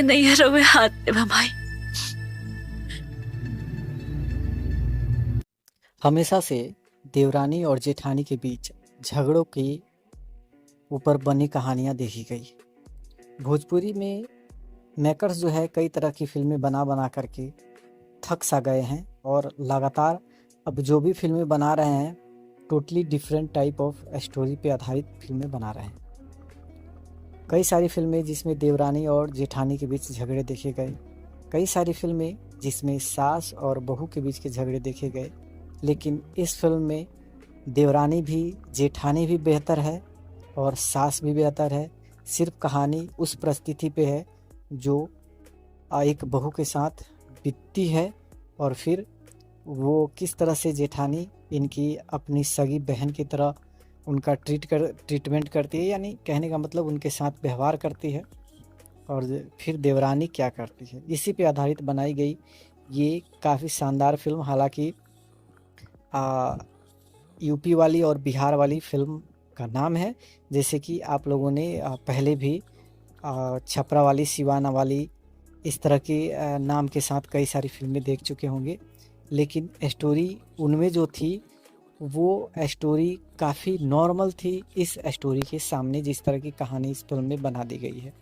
नैहरों में हाथ निभाई। हमेशा से देवरानी और जेठानी के बीच झगड़ों के ऊपर बनी कहानियाँ देखी गई। भोजपुरी में मेकर्स जो है कई तरह की फ़िल्में बना बना करके थक सा गए हैं और लगातार अब जो भी फ़िल्में बना रहे हैं totally different type of story पे आधारित फ़िल्में बना रहे हैं। कई सारी फ़िल्में जिसमें देवरानी और जेठानी के बीच झगड़े देखे गए, कई सारी फ़िल्में जिसमें सास और बहू के बीच के झगड़े देखे गए, लेकिन इस फ़िल्म में देवरानी भी जेठानी भी बेहतर है और सास भी बेहतर है। सिर्फ कहानी उस परिस्थिति पे है जो एक बहू के साथ बीतती है और फिर वो किस तरह से जेठानी इनकी अपनी सगी बहन की तरह उनका ट्रीटमेंट करती है, यानी कहने का मतलब उनके साथ व्यवहार करती है, और फिर देवरानी क्या करती है। इसी पे आधारित बनाई गई ये काफ़ी शानदार फिल्म। हालांकि यूपी वाली और बिहार वाली फिल्म का नाम है, जैसे कि आप लोगों ने पहले भी छपरा वाली, सिवाना वाली, इस तरह के नाम के साथ कई सारी फिल्में देख चुके होंगे, लेकिन स्टोरी उनमें जो थी वो स्टोरी काफ़ी नॉर्मल थी। इस स्टोरी के सामने जिस तरह की कहानी इस फिल्म में बना दी गई है,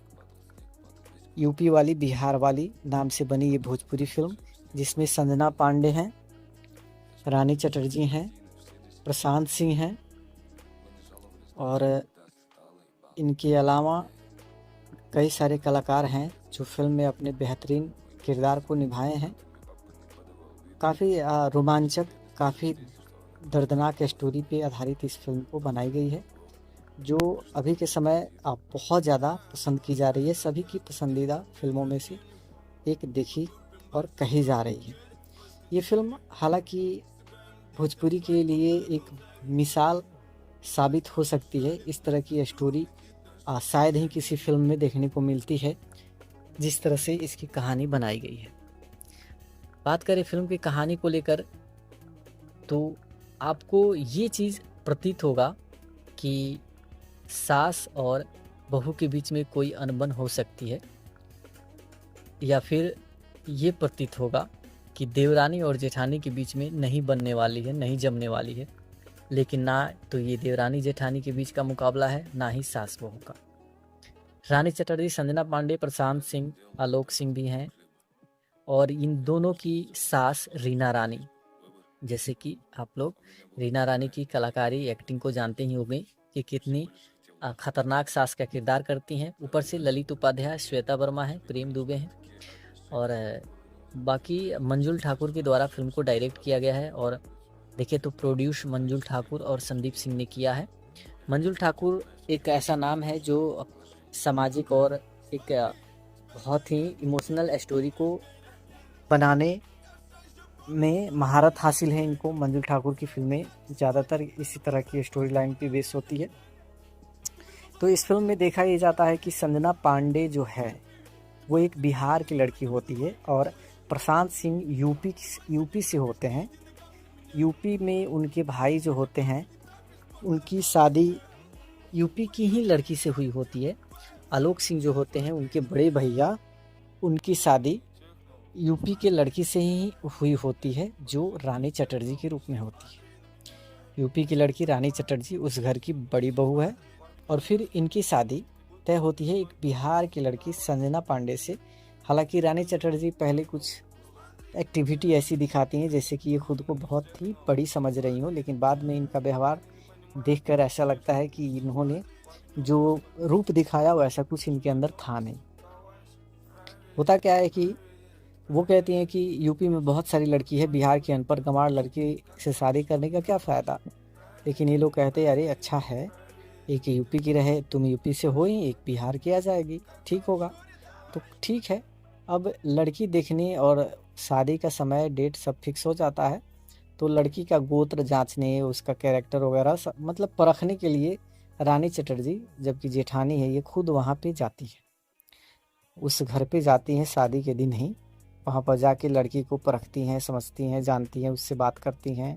यूपी वाली बिहार वाली नाम से बनी ये भोजपुरी फिल्म, जिसमें संजना पांडे हैं, रानी चटर्जी हैं, प्रशांत सिंह हैं, और इनके अलावा कई सारे कलाकार हैं जो फिल्म में अपने बेहतरीन किरदार को निभाए हैं। काफ़ी रोमांचक, काफ़ी दर्दनाक स्टोरी पे आधारित इस फिल्म को बनाई गई है, जो अभी के समय बहुत ज़्यादा पसंद की जा रही है। सभी की पसंदीदा फिल्मों में से एक देखी और कही जा रही है ये फिल्म। हालांकि भोजपुरी के लिए एक मिसाल साबित हो सकती है। इस तरह की स्टोरी शायद ही किसी फिल्म में देखने को मिलती है जिस तरह से इसकी कहानी बनाई गई है। बात करें फिल्म की कहानी को लेकर तो आपको ये चीज़ प्रतीत होगा कि सास और बहू के बीच में कोई अनबन हो सकती है, या फिर ये प्रतीत होगा कि देवरानी और जेठानी के बीच में नहीं बनने वाली है, नहीं जमने वाली है। लेकिन ना तो ये देवरानी जेठानी के बीच का मुकाबला है, ना ही सास बहू का। रानी चटर्जी, संजना पांडे, प्रशांत सिंह, आलोक सिंह भी हैं, और इन दोनों की सास रीना रानी, जैसे कि आप लोग रीना रानी की कलाकारी, एक्टिंग को जानते ही होंगे कि कितनी खतरनाक सास का किरदार करती हैं। ऊपर से ललित उपाध्याय, श्वेता वर्मा है, प्रेम दुबे हैं, और बाकी मंजुल ठाकुर के द्वारा फिल्म को डायरेक्ट किया गया है। और देखिए तो प्रोड्यूस मंजुल ठाकुर और संदीप सिंह ने किया है। मंजुल ठाकुर एक ऐसा नाम है जो सामाजिक और एक बहुत ही इमोशनल स्टोरी को बनाने में महारत हासिल है इनको। मंजुल ठाकुर की फिल्में ज़्यादातर इसी तरह की स्टोरी लाइन पे बेस होती है। तो इस फिल्म में देखा ये जाता है कि संजना पांडे जो है वो एक बिहार की लड़की होती है और प्रशांत सिंह यूपी से होते हैं। यूपी में उनके भाई जो होते हैं उनकी शादी यूपी की ही लड़की से हुई होती है। आलोक सिंह जो होते हैं उनके बड़े भैया, उनकी शादी यूपी के लड़की से ही हुई होती है जो रानी चटर्जी के रूप में होती है। यूपी की लड़की रानी चटर्जी उस घर की बड़ी बहू है, और फिर इनकी शादी तय होती है एक बिहार की लड़की संजना पांडे से। हालांकि रानी चटर्जी पहले कुछ एक्टिविटी ऐसी दिखाती हैं जैसे कि ये खुद को बहुत ही बड़ी समझ रही हो, लेकिन बाद में इनका व्यवहार देखकर ऐसा लगता है कि इन्होंने जो रूप दिखाया वो ऐसा कुछ इनके अंदर था नहीं। होता क्या है कि वो कहती हैं कि यूपी में बहुत सारी लड़की है, बिहार की अनपढ़ गंवार लड़की से शादी करने का क्या फ़ायदा। लेकिन ये लोग कहते हैं अरे अच्छा है, एक यूपी की रहे, तुम यूपी से हो ही, एक बिहार की आ जाएगी, ठीक होगा। तो ठीक है, अब लड़की देखने और शादी का समय, डेट सब फिक्स हो जाता है। तो लड़की का गोत्र जांचने, उसका कैरेक्टर वगैरह मतलब परखने के लिए रानी चटर्जी, जबकि जेठानी है, ये खुद वहाँ पे जाती है, उस घर पे जाती हैं शादी के दिन ही। वहाँ पर जाके लड़की को परखती हैं, समझती हैं, जानती हैं, उससे बात करती हैं।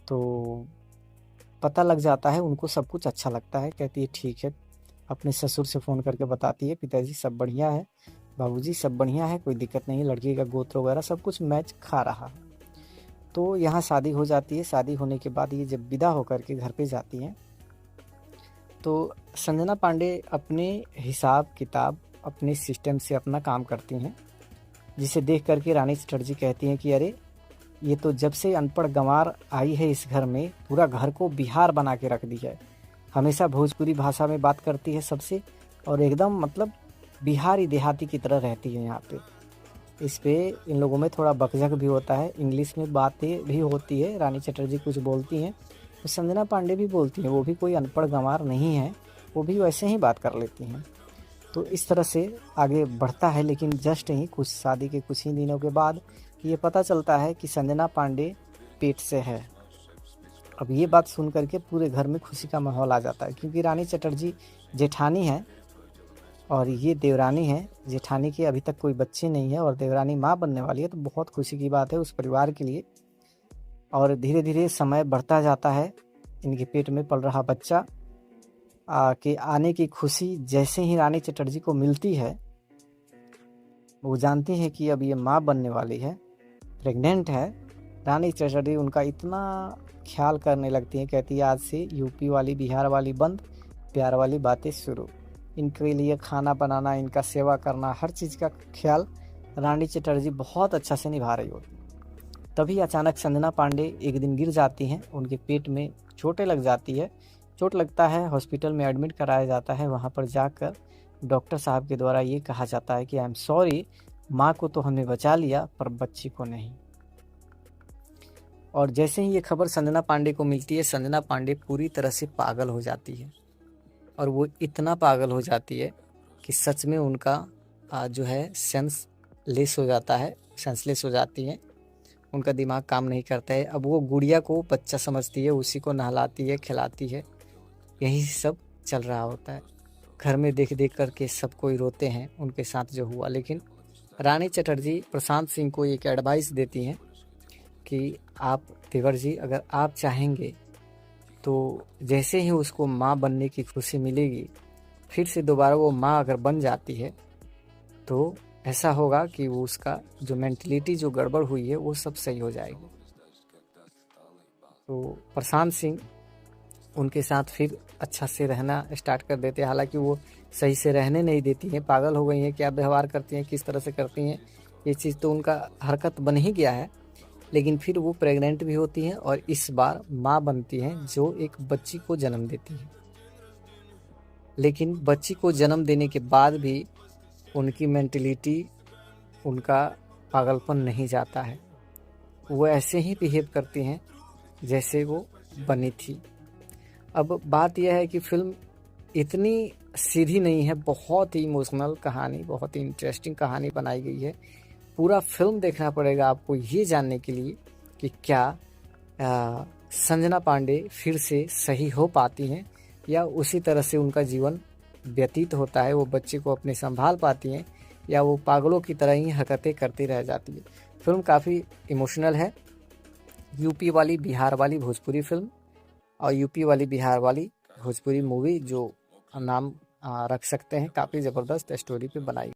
तो पता लग जाता है, उनको सब कुछ अच्छा लगता है। कहती है ठीक है, अपने ससुर से फ़ोन करके बताती है पिताजी सब बढ़िया है, बाबूजी सब बढ़िया है, कोई दिक्कत नहीं, लड़की का गोत्र वगैरह सब कुछ मैच खा रहा है। तो यहाँ शादी हो जाती है। शादी होने के बाद ये जब विदा होकर के घर पे जाती हैं, तो संजना पांडे अपने हिसाब किताब अपने सिस्टम से अपना काम करती हैं, जिसे देख करके रानी चटर्जी कहती हैं कि अरे ये तो जब से अनपढ़ गंवार आई है इस घर में, पूरा घर को बिहार बना के रख दी है। हमेशा भोजपुरी भाषा में बात करती है सबसे, और एकदम मतलब बिहारी देहाती की तरह रहती है यहाँ पे। इस पे इन लोगों में थोड़ा बकझक भी होता है, इंग्लिश में बातें भी होती है। रानी चटर्जी कुछ बोलती हैं तो संजना पांडे भी बोलती हैं, वो भी कोई अनपढ़ गंवार नहीं है, वो भी वैसे ही बात कर लेती हैं। तो इस तरह से आगे बढ़ता है। लेकिन जस्ट ही कुछ शादी के कुछ ही दिनों के बाद ये पता चलता है कि संजना पांडे पेट से है। अब ये बात सुन करके पूरे घर में खुशी का माहौल आ जाता है, क्योंकि रानी चटर्जी जेठानी है और ये देवरानी है। जेठानी के अभी तक कोई बच्चे नहीं है और देवरानी माँ बनने वाली है, तो बहुत खुशी की बात है उस परिवार के लिए। और धीरे धीरे समय बढ़ता जाता है, इनके पेट में पल रहा बच्चा के आने की खुशी जैसे ही रानी चटर्जी को मिलती है, वो जानती है कि अब ये माँ बनने वाली है, प्रेग्नेंट है। रानी चटर्जी उनका इतना ख्याल करने लगती है, कहती है आज से यूपी वाली बिहार वाली बंद, प्यार वाली बातें शुरू। इनके लिए खाना बनाना, इनका सेवा करना, हर चीज़ का ख्याल रानी चटर्जी बहुत अच्छा से निभा रही होती। तभी अचानक संजना पांडे एक दिन गिर जाती हैं, उनके पेट में चोटें लग जाती है। चोट लगता है, हॉस्पिटल में एडमिट कराया जाता है। वहाँ पर जाकर डॉक्टर साहब के द्वारा ये कहा जाता है कि आई एम सॉरी, माँ को तो हमने बचा लिया पर बच्ची को नहीं। और जैसे ही ये खबर संजना पांडे को मिलती है, संजना पांडे पूरी तरह से पागल हो जाती है। और वो इतना पागल हो जाती है कि सच में उनका जो है सेंसलेस हो जाता है, सेंसलेस हो जाती है, उनका दिमाग काम नहीं करता है। अब वो गुड़िया को बच्चा समझती है, उसी को नहलाती है, खिलाती है, यही सब चल रहा होता है। घर में देख देख करके सब कोई रोते हैं उनके साथ जो हुआ। लेकिन रानी चटर्जी प्रशांत सिंह को एक एडवाइस देती हैं कि आप देवर जी, अगर आप चाहेंगे तो जैसे ही उसको माँ बनने की खुशी मिलेगी, फिर से दोबारा वो माँ अगर बन जाती है, तो ऐसा होगा कि वो उसका जो मेंटलिटी जो गड़बड़ हुई है वो सब सही हो जाएगी। तो प्रशांत सिंह उनके साथ फिर अच्छा से रहना स्टार्ट कर देते हैं। हालांकि वो सही से रहने नहीं देती हैं, पागल हो गई हैं, क्या व्यवहार करती हैं, किस तरह से करती हैं, ये चीज़ तो उनका हरकत बन ही गया है। लेकिन फिर वो प्रेग्नेंट भी होती हैं और इस बार माँ बनती हैं, जो एक बच्ची को जन्म देती हैं। लेकिन बच्ची को जन्म देने के बाद भी उनकी मेंटलिटी, उनका पागलपन नहीं जाता है, वो ऐसे ही बिहेव करती हैं जैसे वो बनी थी। अब बात यह है कि फिल्म इतनी सीधी नहीं है, बहुत ही इमोशनल कहानी, बहुत ही इंटरेस्टिंग कहानी बनाई गई है। पूरा फिल्म देखना पड़ेगा आपको ये जानने के लिए कि क्या संजना पांडे फिर से सही हो पाती हैं या उसी तरह से उनका जीवन व्यतीत होता है, वो बच्चे को अपने संभाल पाती हैं या वो पागलों की तरह ही हरकतें करती रह जाती है। फिल्म काफ़ी इमोशनल है, यूपी वाली बिहार वाली भोजपुरी फिल्म और यूपी वाली बिहार वाली भोजपुरी मूवी जो नाम रख सकते हैं, काफ़ी ज़बरदस्त स्टोरी पे बनाई।